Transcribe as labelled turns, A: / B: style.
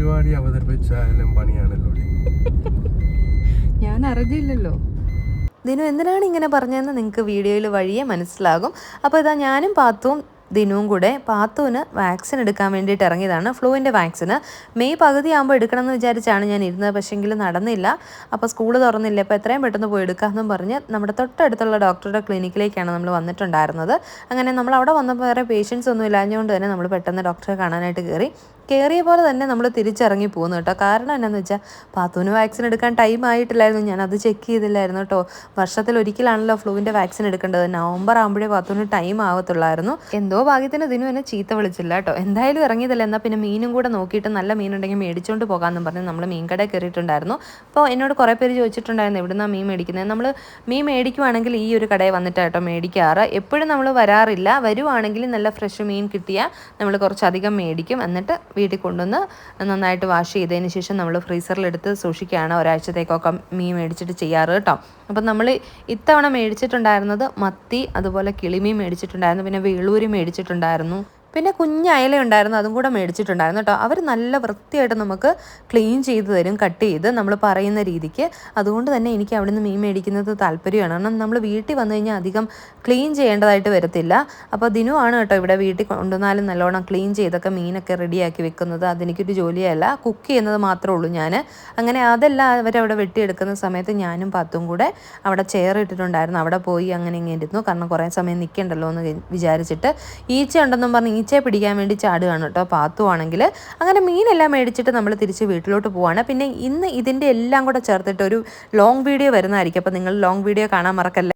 A: പരിപാടി അവതരിപ്പിച്ചാലും പണിയാണല്ലോ.
B: ഞാൻ അറിഞ്ഞില്ലല്ലോ.
C: ദിനു എന്തിനാണ് ഇങ്ങനെ പറഞ്ഞതെന്ന് നിങ്ങൾക്ക് വീഡിയോയിൽ വഴിയെ മനസ്സിലാകും. അപ്പോൾ ഇതാ ഞാനും പാത്തും ദിനുവും കൂടെ പാത്തുവിന് വാക്സിൻ എടുക്കാൻ വേണ്ടിയിട്ട് ഇറങ്ങിയതാണ്. ഫ്ലൂവിൻ്റെ വാക്സിന് മെയ് പകുതി ആകുമ്പോൾ എടുക്കണമെന്ന് വിചാരിച്ചാണ് ഞാൻ ഇരുന്നത്. പക്ഷേങ്കിൽ നടന്നില്ല. അപ്പോൾ സ്കൂൾ തുറന്നില്ല, അപ്പോൾ എത്രയും പെട്ടെന്ന് പോയി എടുക്കാമെന്നും പറഞ്ഞ് നമ്മുടെ തൊട്ടടുത്തുള്ള ഡോക്ടറുടെ ക്ലിനിക്കിലേക്കാണ് നമ്മൾ വന്നിട്ടുണ്ടായിരുന്നത്. അങ്ങനെ നമ്മൾ അവിടെ വന്നപ്പോൾ വേറെ പേഷ്യൻസ് ഒന്നും ഇല്ലാഞ്ഞുകൊണ്ട് തന്നെ നമ്മൾ പെട്ടെന്ന് ഡോക്ടറെ കാണാനായിട്ട് കയറിയ പോലെ തന്നെ നമ്മൾ തിരിച്ചിറങ്ങി പോകുന്നു കേട്ടോ. കാരണം എന്താണെന്ന് വെച്ചാൽ പാത്തുവിന് വാക്സിൻ എടുക്കാൻ ടൈം ആയിട്ടില്ലായിരുന്നു. ഞാനത് ചെക്ക് ചെയ്തില്ലായിരുന്നു കേട്ടോ. വർഷത്തിൽ ഒരിക്കലാണല്ലോ ഫ്ലൂവിൻ്റെ വാക്സിൻ എടുക്കേണ്ടത്. നവംബർ ആകുമ്പോഴേ പാത്തുവിന് ടൈം ആവത്തുള്ളായിരുന്നു. എന്തോ ഭാഗ്യത്തിന് ദിനു എന്നെ ചീത്ത വിളിച്ചില്ല കേട്ടോ. എന്തായാലും ഇറങ്ങിയതല്ല, എന്നാൽ പിന്നെ മീനും കൂടെ നോക്കിയിട്ട് നല്ല മീനുണ്ടെങ്കിൽ മേടിച്ചുകൊണ്ട് പോകാമെന്നും പറഞ്ഞ് നമ്മൾ മീൻ കടയിൽ കയറിയിട്ടുണ്ടായിരുന്നു. അപ്പോൾ എന്നോട് കുറേ പേര് ചോദിച്ചിട്ടുണ്ടായിരുന്നു എവിടുന്നാണ് മീൻ മേടിക്കുന്നത്. നമ്മൾ മീൻ മേടിക്കുവാണെങ്കിൽ ഈ ഒരു കടയിൽ വന്നിട്ടാട്ടോ മേടിക്കാറ്. എപ്പോഴും നമ്മൾ വരാറില്ല. വരുവാണെങ്കിൽ നല്ല ഫ്രഷ് മീൻ കിട്ടിയാൽ നമ്മൾ കുറച്ചധികം മേടിക്കും. എന്നിട്ട് വീട്ടിൽ കൊണ്ടുവന്ന് നന്നായിട്ട് വാഷ് ചെയ്തതിന് ശേഷം നമ്മൾ ഫ്രീസറിലെടുത്ത് സൂക്ഷിക്കുകയാണ്. ഒരാഴ്ചത്തേക്കൊക്കെ മീൻ മേടിച്ചിട്ട് ചെയ്യാറ് കേട്ടോ. അപ്പം നമ്മൾ ഇത്തവണ മേടിച്ചിട്ടുണ്ടായിരുന്നത് മത്തി, അതുപോലെ കിളിമീൻ മേടിച്ചിട്ടുണ്ടായിരുന്നു, പിന്നെ വേളൂരി മേടിച്ചിട്ടുണ്ടായിരുന്നു, പിന്നെ കുഞ്ഞ് അയല ഉണ്ടായിരുന്നു, അതും കൂടെ മേടിച്ചിട്ടുണ്ടായിരുന്നു കേട്ടോ. അവർ നല്ല വൃത്തിയായിട്ട് നമുക്ക് ക്ലീൻ ചെയ്ത് തരും, കട്ട് ചെയ്ത് നമ്മൾ പറയുന്ന രീതിക്ക്. അതുകൊണ്ട് തന്നെ എനിക്ക് അവിടെ നിന്ന് മീൻ മേടിക്കുന്നത് താല്പര്യമാണ്. കാരണം നമ്മൾ വീട്ടിൽ വന്നു കഴിഞ്ഞാൽ അധികം ക്ലീൻ ചെയ്യേണ്ടതായിട്ട് വരത്തില്ല. അപ്പോൾ ദിനുവാണ് കേട്ടോ ഇവിടെ വീട്ടിൽ കൊണ്ടുവന്നാലും നല്ലോണം ക്ലീൻ ചെയ്തൊക്കെ മീനൊക്കെ റെഡിയാക്കി വെക്കുന്നത്. അതെനിക്കൊരു ജോലിയല്ല, കുക്ക് ചെയ്യുന്നത് മാത്രമേ ഉള്ളൂ ഞാൻ. അങ്ങനെ അതെല്ലാം അവരവിടെ വെട്ടിയെടുക്കുന്ന സമയത്ത് ഞാനും പാത്തും കൂടെ അവിടെ ചെയർ ഇട്ടിട്ടുണ്ടായിരുന്നു. അവിടെ പോയി അങ്ങനെ ഇങ്ങനെ ഇരുന്നു. കാരണം കുറേ സമയം നിൽക്കണ്ടല്ലോ എന്ന് വിചാരിച്ചിട്ട്. ഈച്ച ഉണ്ടെന്നും പറഞ്ഞ് ഈച്ചയെ പിടിക്കാൻ വേണ്ടി ചാടുകയാണ് കേട്ടോ പാത്തുവാണെങ്കിൽ. അങ്ങനെ മീനെല്ലാം മേടിച്ചിട്ട് നമ്മൾ തിരിച്ച് വീട്ടിലോട്ട് പോവാണ്. പിന്നെ ഇന്ന് ഇതിൻ്റെ എല്ലാം കൂടെ ചേർത്തിട്ട് ഒരു ലോങ് വീഡിയോ വരുന്നതായിരിക്കും. അപ്പോൾ നിങ്ങൾ ലോങ് വീഡിയോ കാണാൻ മറക്കല്ലേ.